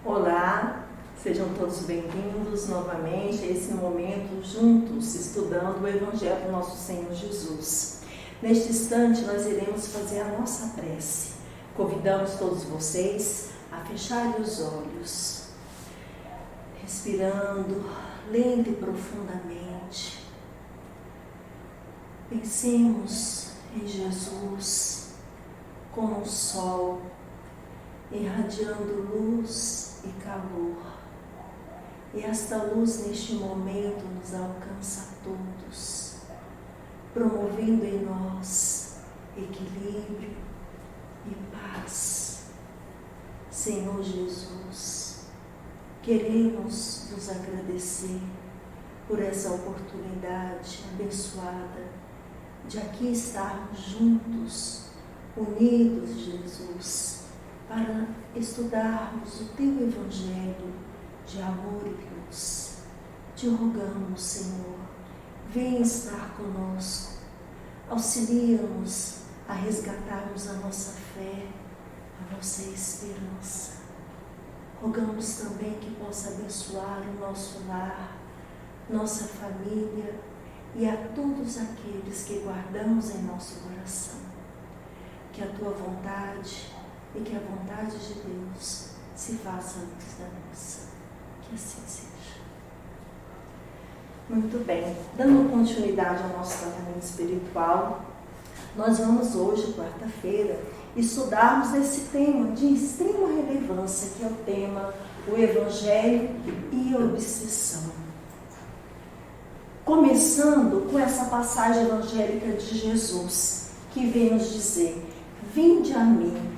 Olá, sejam todos bem-vindos novamente a esse momento juntos, estudando o Evangelho do nosso Senhor Jesus. Neste instante, nós iremos fazer a nossa prece. Convidamos todos vocês a fecharem os olhos, respirando lenta e profundamente. Pensemos em Jesus como um sol, irradiando luz e calor. E esta luz neste momento nos alcança a todos, promovendo em nós equilíbrio e paz. Senhor Jesus, queremos nos agradecer por essa oportunidade abençoada de aqui estarmos juntos, unidos, Jesus, para estudarmos o Teu Evangelho de amor e luz. Te rogamos, Senhor, vem estar conosco, auxilia-nos a resgatarmos a nossa fé, a nossa esperança. Rogamos também que possa abençoar o nosso lar, nossa família e a todos aqueles que guardamos em nosso coração. Que a Tua vontade e que a vontade de Deus se faça antes da nossa. Que assim seja. Muito bem, dando continuidade ao nosso tratamento espiritual, nós vamos hoje, quarta-feira, estudarmos esse tema de extrema relevância, que é o tema o Evangelho e a obsessão. Começando com essa passagem evangélica de Jesus, que vem nos dizer: vinde a mim,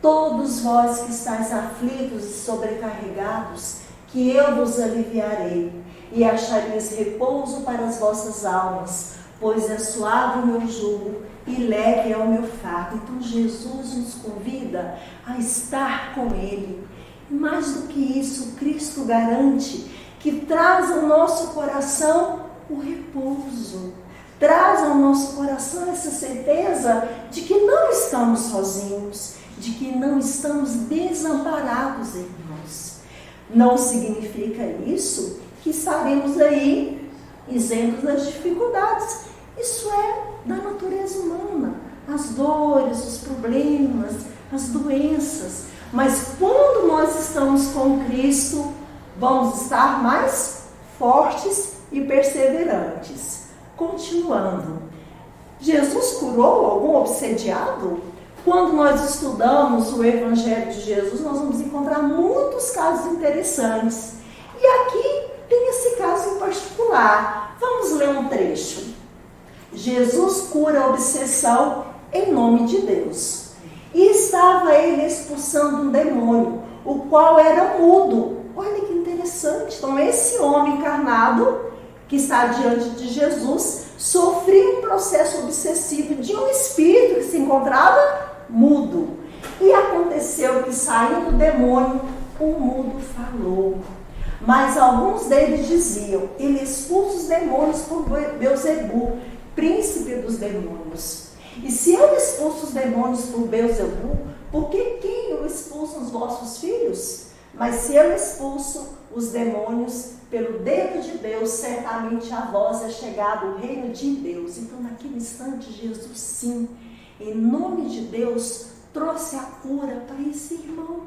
todos vós que estáis aflitos e sobrecarregados, que eu vos aliviarei, e achareis repouso para as vossas almas, pois é suave o meu jugo e leve é o meu fardo. Então Jesus nos convida a estar com Ele. Mais do que isso, Cristo garante que traz ao nosso coração o repouso, traz ao nosso coração essa certeza de que não estamos sozinhos, de que não estamos desamparados, irmãos. Não significa isso que estaremos aí isentos das dificuldades. Isso é da natureza humana, as dores, os problemas, as doenças. Mas quando nós estamos com Cristo, vamos estar mais fortes e perseverantes. Continuando, Jesus curou algum obsediado? Quando nós estudamos o Evangelho de Jesus, nós vamos encontrar muitos casos interessantes. E aqui tem esse caso em particular. Vamos ler um trecho. Jesus cura a obsessão em nome de Deus. E estava ele expulsando um demônio, o qual era mudo. Olha que interessante. Então, esse homem encarnado, que está diante de Jesus, sofria um processo obsessivo de um espírito que se encontrava mudo. E aconteceu que, saindo o demônio, o mudo falou. Mas alguns deles diziam: ele expulsa os demônios por Beelzebu, príncipe dos demônios. E se eu expulso os demônios por Beelzebu, por que quem expulsa os vossos filhos? Mas se eu expulso os demônios pelo dedo de Deus, certamente a vós é chegado o reino de Deus. Então, naquele instante, Jesus, sim, em nome de Deus, trouxe a cura para esse irmão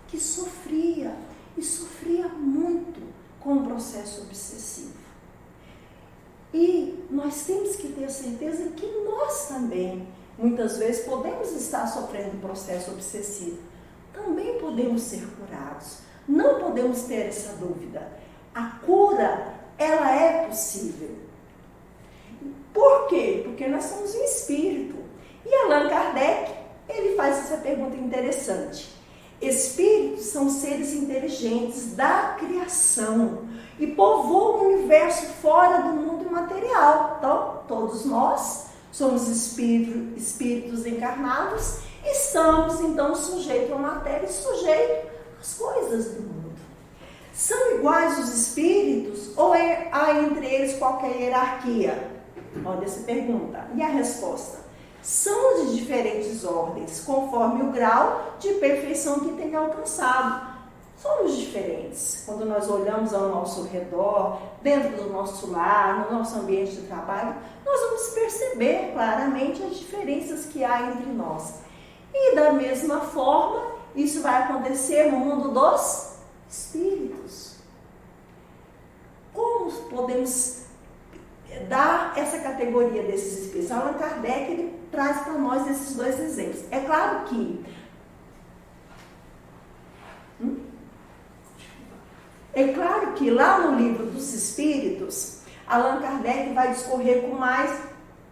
que sofria, e sofria muito com o processo obsessivo. E nós temos que ter a certeza que nós também, muitas vezes, podemos estar sofrendo um processo obsessivo. Também podemos ser curados. Não podemos ter essa dúvida. A cura, ela é possível. Por quê? Porque nós somos um espírito. E Allan Kardec, ele faz essa pergunta interessante. Espíritos são seres inteligentes da criação e povoam o universo fora do mundo material. Então, todos nós somos espíritos encarnados, estamos então sujeitos à matéria e sujeitos às coisas do mundo. São iguais os espíritos ou há entre eles qualquer hierarquia? Olha essa pergunta. E a resposta: são de diferentes ordens, conforme o grau de perfeição que tem alcançado. Somos diferentes. Quando nós olhamos ao nosso redor, dentro do nosso lar, no nosso ambiente de trabalho, nós vamos perceber claramente as diferenças que há entre nós. E da mesma forma, isso vai acontecer no mundo dos espíritos. Como podemos dar essa categoria desses espíritos? Allan Kardec ele traz para nós esses dois exemplos. É claro que lá no livro dos Espíritos, Allan Kardec vai discorrer com mais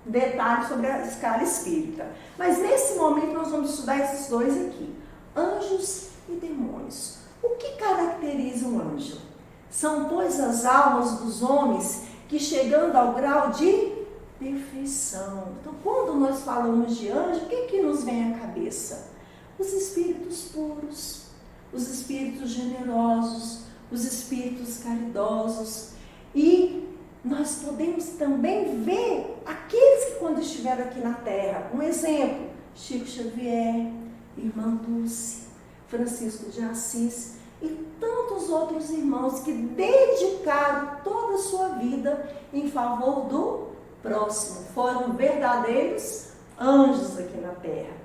detalhes sobre a escala espírita. Mas nesse momento nós vamos estudar esses dois aqui, anjos e demônios. O que caracteriza um anjo? São, pois, as almas dos homens que, chegando ao grau de perfeição. Então, quando nós falamos de anjo, o que nos vem à cabeça? Os espíritos puros, os espíritos generosos, os espíritos caridosos. E nós podemos também ver aqueles que, quando estiveram aqui na Terra, um exemplo, Chico Xavier, Irmã Dulce, Francisco de Assis e tantos outros irmãos que dedicaram toda a sua vida em favor do próximo. Foram verdadeiros anjos aqui na Terra.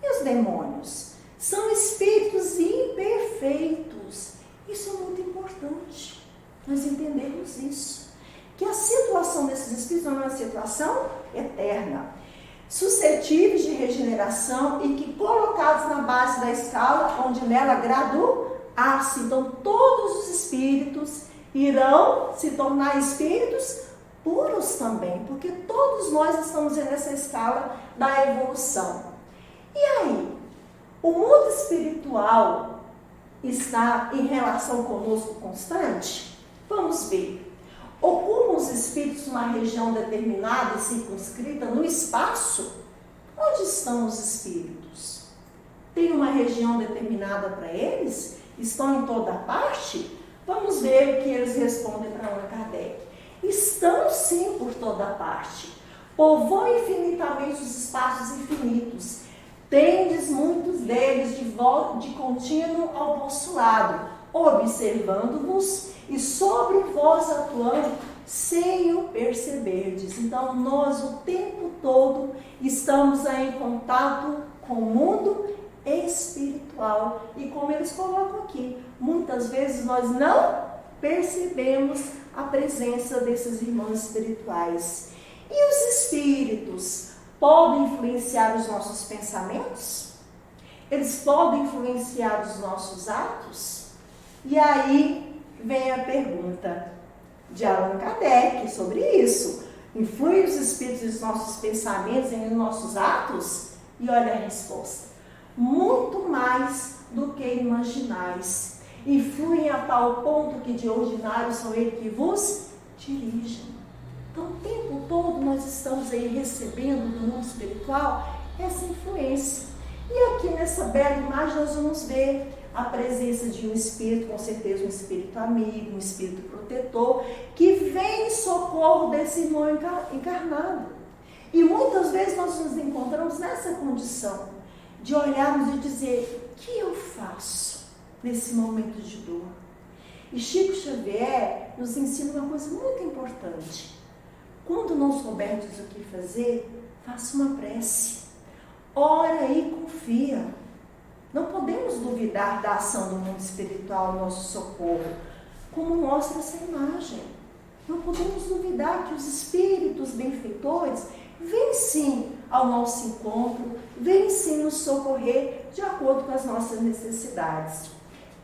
E os demônios? São espíritos imperfeitos. Isso é muito importante, nós entendermos isso. Que a situação desses espíritos não é uma situação eterna, suscetíveis de regeneração e que, colocados na base da escala, onde nela graduar-se. Então, todos os espíritos irão se tornar espíritos puros também, porque todos nós estamos nessa escala da evolução. E aí, o mundo espiritual está em relação conosco constante? Vamos ver. Ocupam os espíritos uma região determinada e circunscrita no espaço? Onde estão os espíritos? Tem uma região determinada para eles? Estão em toda parte? Vamos ver o que eles respondem para Allan Kardec. Estão sim por toda parte. Povoam infinitamente os espaços infinitos. Tendes muitos deles de contínuo ao vosso lado, observando-vos e sobre vós atuando sem o perceberdes. Então, nós o tempo todo estamos aí em contato com o mundo espiritual. E como eles colocam aqui, muitas vezes nós não percebemos a presença desses irmãos espirituais. E os espíritos podem influenciar os nossos pensamentos? Eles podem influenciar os nossos atos? E aí vem a pergunta de Allan Kardec sobre isso. Influem os espíritos nos nossos pensamentos e nos nossos atos? E olha a resposta. Muito mais do que imaginais. Influem a tal ponto que de ordinário são eles que vos dirigem. Então, o tempo todo nós estamos aí recebendo do mundo espiritual essa influência. E aqui nessa bela imagem nós vamos ver a presença de um espírito, com certeza um espírito amigo, um espírito protetor, que vem em socorro desse irmão encarnado. E muitas vezes nós nos encontramos nessa condição de olharmos e dizer, o que eu faço nesse momento de dor? E Chico Xavier nos ensina uma coisa muito importante. Quando não soubermos o que fazer, faça uma prece. Ora e confia. Não podemos duvidar da ação do mundo espiritual no nosso socorro, como mostra essa imagem. Não podemos duvidar que os espíritos benfeitores vêm sim ao nosso encontro, vêm sim nos socorrer de acordo com as nossas necessidades.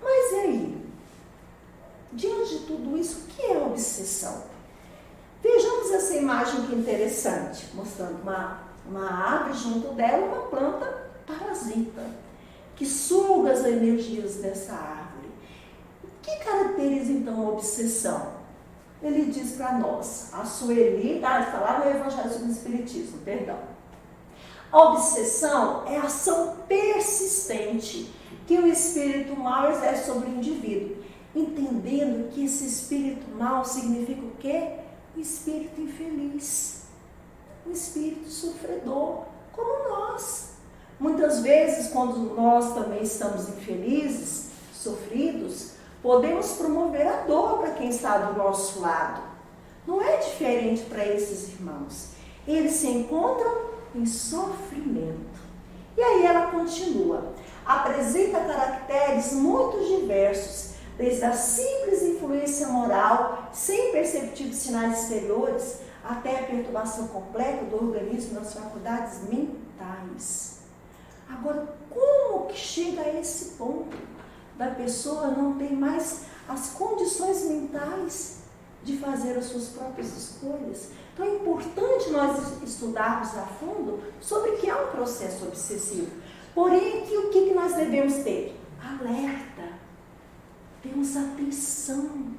Mas e aí? Diante de tudo isso, o que é obsessão? Vejamos essa imagem que interessante, mostrando uma árvore, junto dela uma planta parasita, que suga as energias dessa árvore. O que caracteriza então a obsessão? Ele diz para nós, a Sueli, está lá no Evangelho sobre o Espiritismo, perdão. A obsessão é a ação persistente que o espírito mal exerce sobre o indivíduo, entendendo que esse espírito mal significa o quê? O espírito infeliz, o espírito sofredor, como nós. Muitas vezes, quando nós também estamos infelizes, sofridos, podemos promover a dor para quem está do nosso lado. Não é diferente para esses irmãos. Eles se encontram em sofrimento. E aí ela continua. Apresenta caracteres muito diversos, desde a simples influência moral, sem perceptíveis sinais exteriores, até a perturbação completa do organismo nas faculdades mentais. Agora, como que chega a esse ponto da pessoa não ter mais as condições mentais de fazer as suas próprias escolhas? Então é importante nós estudarmos a fundo sobre o que é um processo obsessivo. Porém, o que nós devemos ter? Alerta, temos atenção,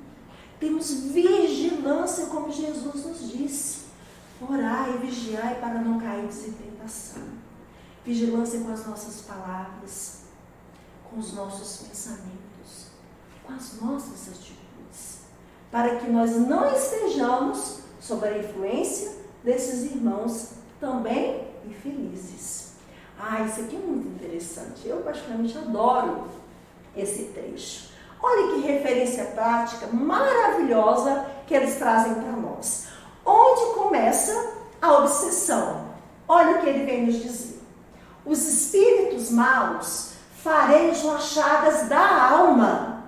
temos vigilância, como Jesus nos disse. Orai e vigiai para não cair em tentação. Vigilância com as nossas palavras, com os nossos pensamentos, com as nossas atitudes, para que nós não estejamos sob a influência desses irmãos também infelizes. Isso aqui é muito interessante. Eu particularmente adoro esse trecho. Olha que referência prática maravilhosa que eles trazem para nós. Onde começa a obsessão? Olha o que ele vem nos dizer. Os espíritos maus farejam as chagas da alma,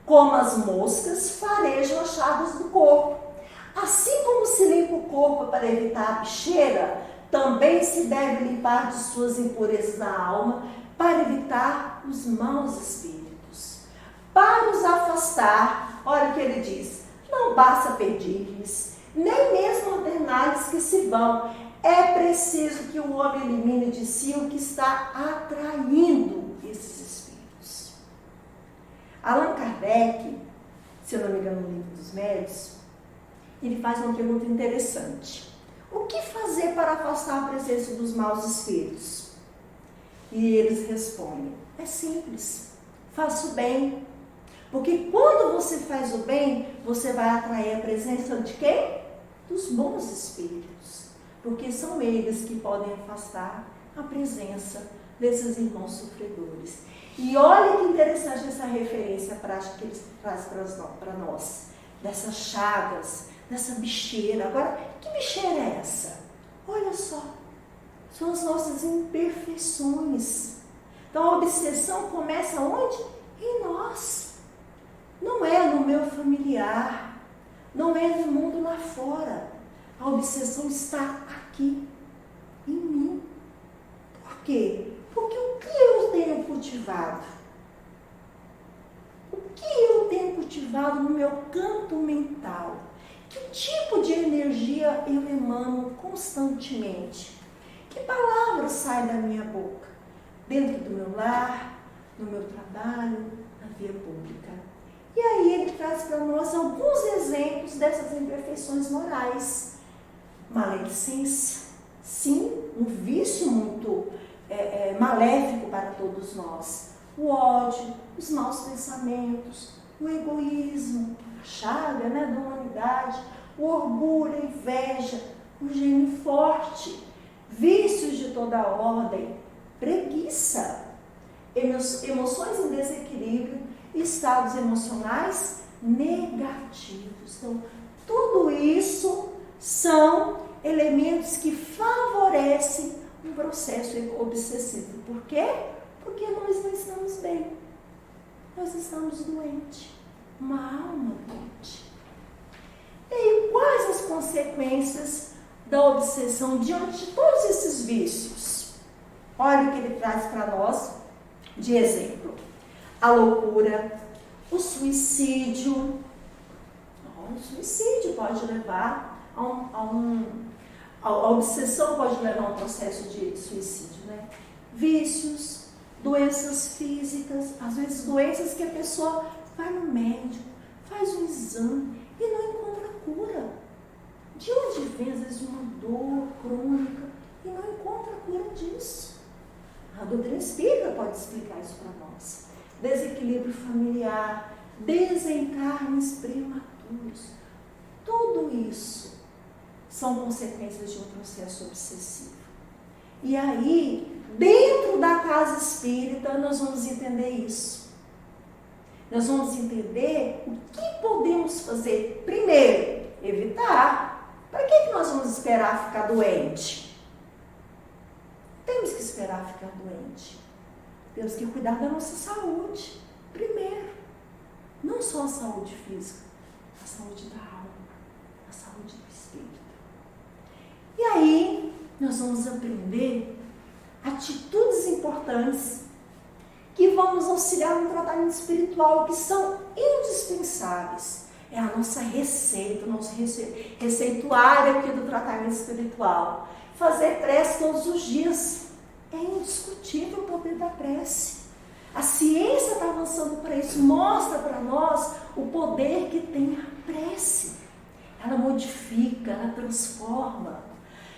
como as moscas farejam as chagas do corpo. Assim como se limpa o corpo para evitar a bicheira, também se deve limpar de suas impurezas da alma para evitar os maus espíritos. Para os afastar, olha o que ele diz, não basta pedir-lhes, nem mesmo ordenar-lhes que se vão. É preciso que o homem elimine de si o que está atraindo esses espíritos. Allan Kardec, se eu não me engano no Livro dos Médiuns, ele faz uma pergunta interessante. O que fazer para afastar a presença dos maus espíritos? E eles respondem, é simples, faça o bem. Porque quando você faz o bem, você vai atrair a presença de quem? Dos bons espíritos. Porque são eles que podem afastar a presença desses irmãos sofredores. E olha que interessante essa referência prática que eles trazem para nós. Dessas chagas, dessa bicheira. Agora, que bicheira é essa? Olha só, são as nossas imperfeições. Então a obsessão começa onde? Em nós. Não é no meu familiar, não é no mundo lá fora. A obsessão está aqui, em mim. Por quê? Porque o que eu tenho cultivado? O que eu tenho cultivado no meu campo mental? Que tipo de energia eu emano constantemente? Que palavras saem da minha boca? Dentro do meu lar, no meu trabalho, na via pública. E aí ele traz para nós alguns exemplos dessas imperfeições morais. Maledicência, sim, um vício muito maléfico para todos nós. O ódio, os maus pensamentos, o egoísmo, a chaga da humanidade, o orgulho, a inveja, o gênio forte, vícios de toda ordem, preguiça, emoções em desequilíbrio e estados emocionais negativos. Então, tudo isso são elementos que favorecem um processo obsessivo. Por quê? Porque nós não estamos bem. Nós estamos doentes. Uma alma doente. E aí, quais as consequências da obsessão diante de todos esses vícios? Olha o que ele traz para nós de exemplo. A loucura, o suicídio. O suicídio pode levar a obsessão pode levar a um processo de suicídio, né? Vícios, doenças físicas, às vezes doenças que a pessoa vai no médico, faz um exame e não encontra cura. De onde vem, às vezes, uma dor crônica e não encontra cura disso? A doutrina espírita pode explicar isso para nós. Desequilíbrio familiar, desencarnes prematuros. Tudo isso são consequências de um processo obsessivo. E aí, dentro da casa espírita, nós vamos entender isso. nós vamos entender o que podemos fazer. Primeiro, evitar. Para que nós vamos esperar ficar doente? Temos que esperar ficar doente. Temos que cuidar da nossa saúde. Primeiro, não só a saúde física, a saúde da alma, a saúde do espírito. E aí, nós vamos aprender atitudes importantes que vão nos auxiliar no tratamento espiritual, que são indispensáveis. É a nossa receita, o nosso receituário aqui do tratamento espiritual. Fazer prece todos os dias. É indiscutível o poder da prece. A ciência está avançando para isso, mostra para nós o poder que tem a prece. Ela modifica, ela transforma.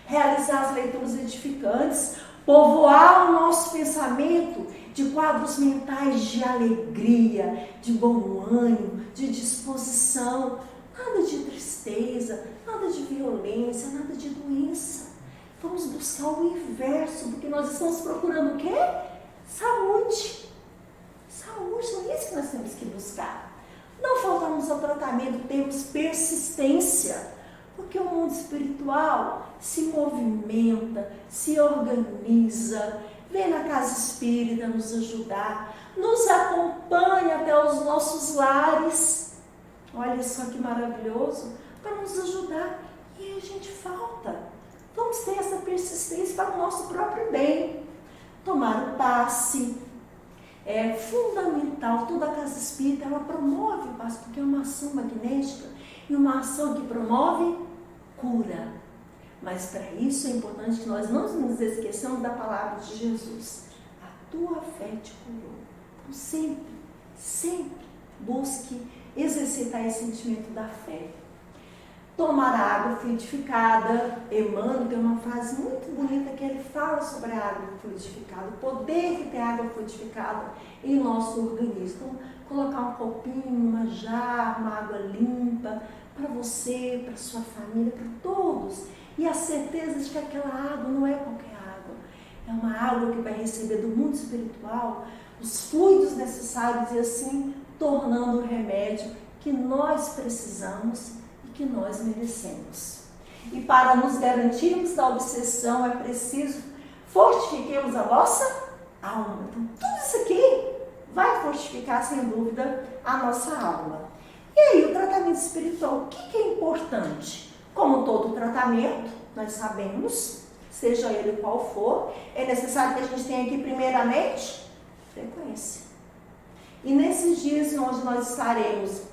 Realizar as leituras edificantes, povoar o nosso pensamento de quadros mentais de alegria, de bom ânimo, de disposição, nada de tristeza, nada de violência, nada de doença. Vamos buscar o inverso, porque nós estamos procurando o quê? Saúde. Saúde, é isso que nós temos que buscar. Não faltamos ao tratamento, temos persistência, porque o mundo espiritual se movimenta, se organiza, vem na casa espírita nos ajudar, nos acompanha até os nossos lares. Olha só que maravilhoso, para nos ajudar. E aí a gente falta. Vamos ter essa persistência para o nosso próprio bem. Tomar o passe é fundamental. Toda a casa espírita, ela promove o passe, porque é uma ação magnética e uma ação que promove cura. Mas para isso é importante que nós não nos esqueçamos da palavra de Jesus. A tua fé te curou. Então sempre busque exercitar esse sentimento da fé. Tomar a água fluidificada. Emmanuel tem uma frase muito bonita que ele fala sobre a água fluidificada, o poder que tem a água fluidificada em nosso organismo. Então, colocar um copinho, uma jarra, uma água limpa para você, para sua família, para todos. E a certeza de que aquela água não é qualquer água. É uma água que vai receber do mundo espiritual os fluidos necessários e assim tornando o remédio que nós precisamos e que nós merecemos. E para nos garantirmos da obsessão é preciso fortifiquemos a nossa alma. Então tudo isso aqui vai fortificar sem dúvida a nossa alma. E aí o tratamento espiritual, o que é importante? Como todo tratamento, nós sabemos, seja ele qual for, é necessário que a gente tenha aqui primeiramente frequência. E nesses dias onde nós estaremos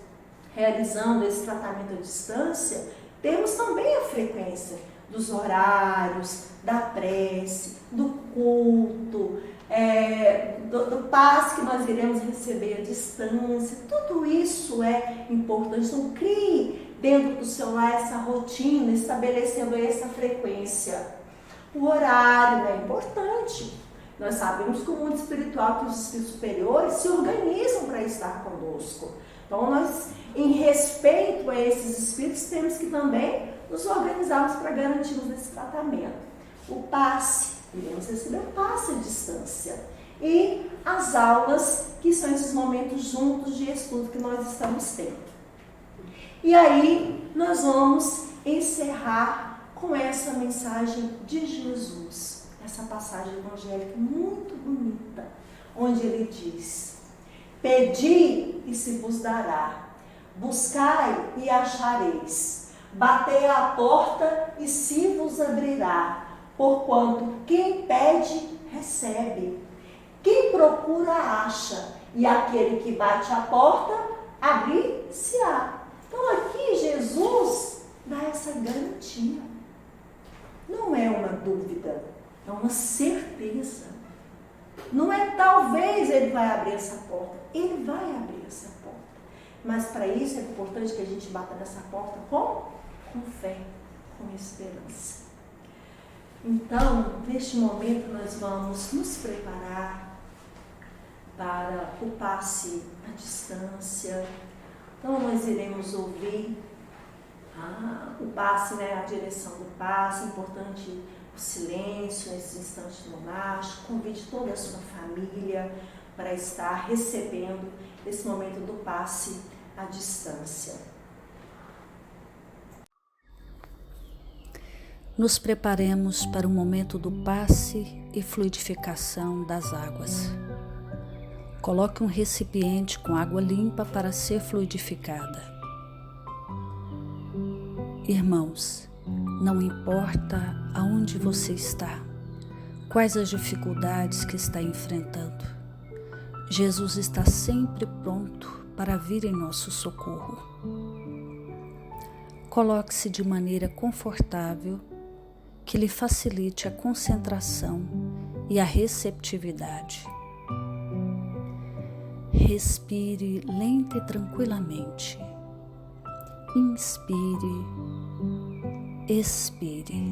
realizando esse tratamento à distância, temos também a frequência dos horários, da prece, do culto, do passe que nós iremos receber à distância. Tudo isso é importante. Então, crie dentro do seu lar essa rotina, estabelecendo essa frequência. O horário é importante. Nós sabemos que o mundo espiritual, que os espíritos superiores se organizam para estar conosco. Então, nós, em respeito a esses espíritos, temos que também nos organizarmos para garantirmos esse tratamento. O passe, iremos receber o passe à distância. E as aulas, que são esses momentos juntos de estudo que nós estamos tendo. E aí, nós vamos encerrar com essa mensagem de Jesus. Essa passagem evangélica muito bonita, onde ele diz: pedi e se vos dará, buscai e achareis, batei à porta e se vos abrirá, porquanto quem pede, recebe, quem procura, acha, e aquele que bate à porta, abrir-se-á. Então aqui Jesus dá essa garantia. Não é uma dúvida, é uma certeza. Não é talvez ele vai abrir essa porta, ele vai abrir essa porta. Mas para isso é importante que a gente bata nessa porta com fé, com esperança. Então, neste momento nós vamos nos preparar para o passe à distância. Então nós iremos ouvir o passe, a direção do passe. É importante o silêncio nesse instante monástico. Convide toda a sua família para estar recebendo esse momento do passe à distância. Nos preparemos para o momento do passe e fluidificação das águas. Coloque um recipiente com água limpa para ser fluidificada. Irmãos, não importa aonde você está, quais as dificuldades que está enfrentando, Jesus está sempre pronto para vir em nosso socorro. Coloque-se de maneira confortável que lhe facilite a concentração e a receptividade. Respire lenta e tranquilamente. Inspire, expire.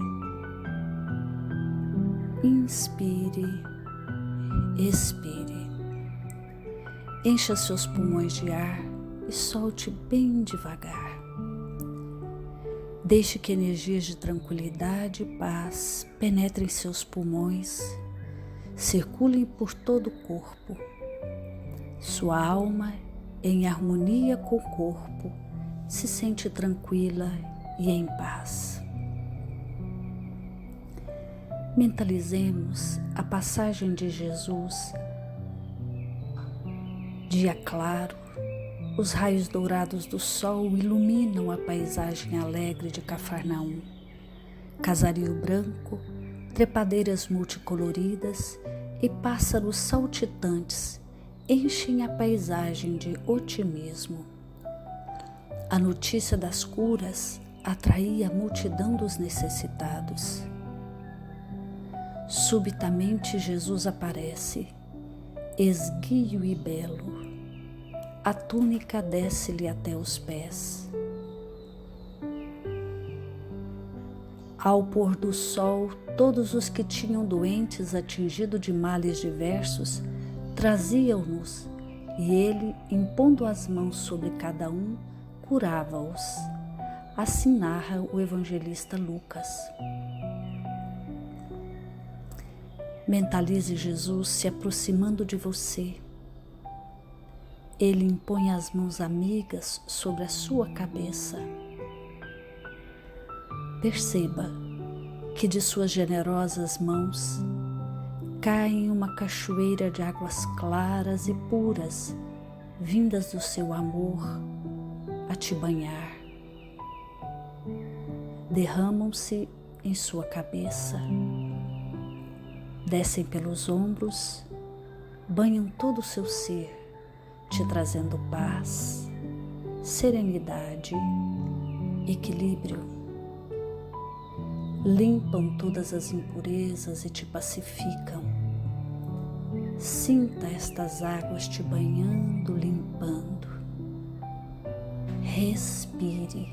Inspire, expire. Encha seus pulmões de ar e solte bem devagar. Deixe que energias de tranquilidade e paz penetrem seus pulmões, circulem por todo o corpo. Sua alma, em harmonia com o corpo, se sente tranquila e em paz. Mentalizemos a passagem de Jesus. Dia claro, os raios dourados do sol iluminam a paisagem alegre de Cafarnaum. Casario branco, trepadeiras multicoloridas e pássaros saltitantes enchem a paisagem de otimismo. A notícia das curas atraía a multidão dos necessitados. Subitamente Jesus aparece, esguio e belo. A túnica desce-lhe até os pés. Ao pôr do sol, todos os que tinham doentes atingidos de males diversos traziam-nos, e ele, impondo as mãos sobre cada um, curava-os. Assim narra o evangelista Lucas. Mentalize Jesus se aproximando de você. Ele impõe as mãos amigas sobre a sua cabeça. Perceba que de suas generosas mãos cai uma cachoeira de águas claras e puras, vindas do seu amor a te banhar. Derramam-se em sua cabeça, descem pelos ombros, banham todo o seu ser, te trazendo paz, serenidade, equilíbrio. Limpam todas as impurezas e te pacificam. Sinta estas águas te banhando, limpando. Respire.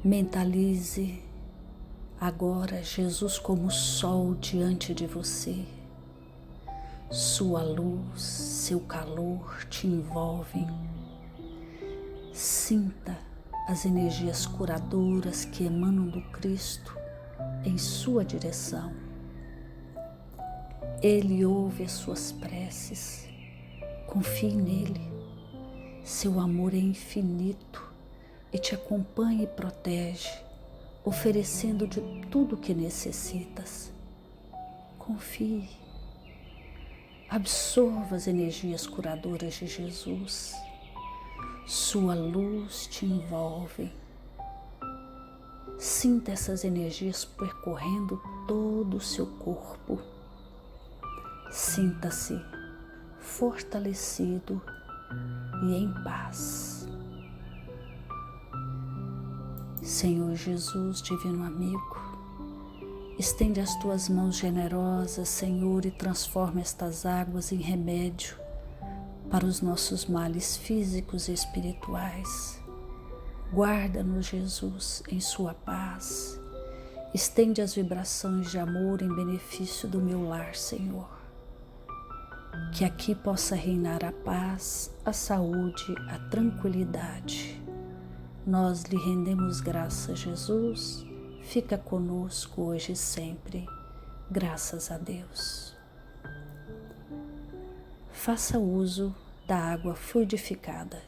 Mentalize agora Jesus como sol diante de você. Sua luz, seu calor te envolvem. Sinta as energias curadoras que emanam do Cristo em sua direção. Ele ouve as suas preces. Confie nele. Seu amor é infinito e te acompanha e protege, oferecendo de tudo o que necessitas. Confie. Absorva as energias curadoras de Jesus. Sua luz te envolve. Sinta essas energias percorrendo todo o seu corpo. Sinta-se fortalecido e em paz. Senhor Jesus, divino amigo, estende as tuas mãos generosas, Senhor, e transforma estas águas em remédio para os nossos males físicos e espirituais. Guarda-nos, Jesus, em sua paz. Estende as vibrações de amor em benefício do meu lar, Senhor. Que aqui possa reinar a paz, a saúde, a tranquilidade. Nós lhe rendemos graças, Jesus. Fica conosco hoje e sempre. Graças a Deus. Faça uso da água fluidificada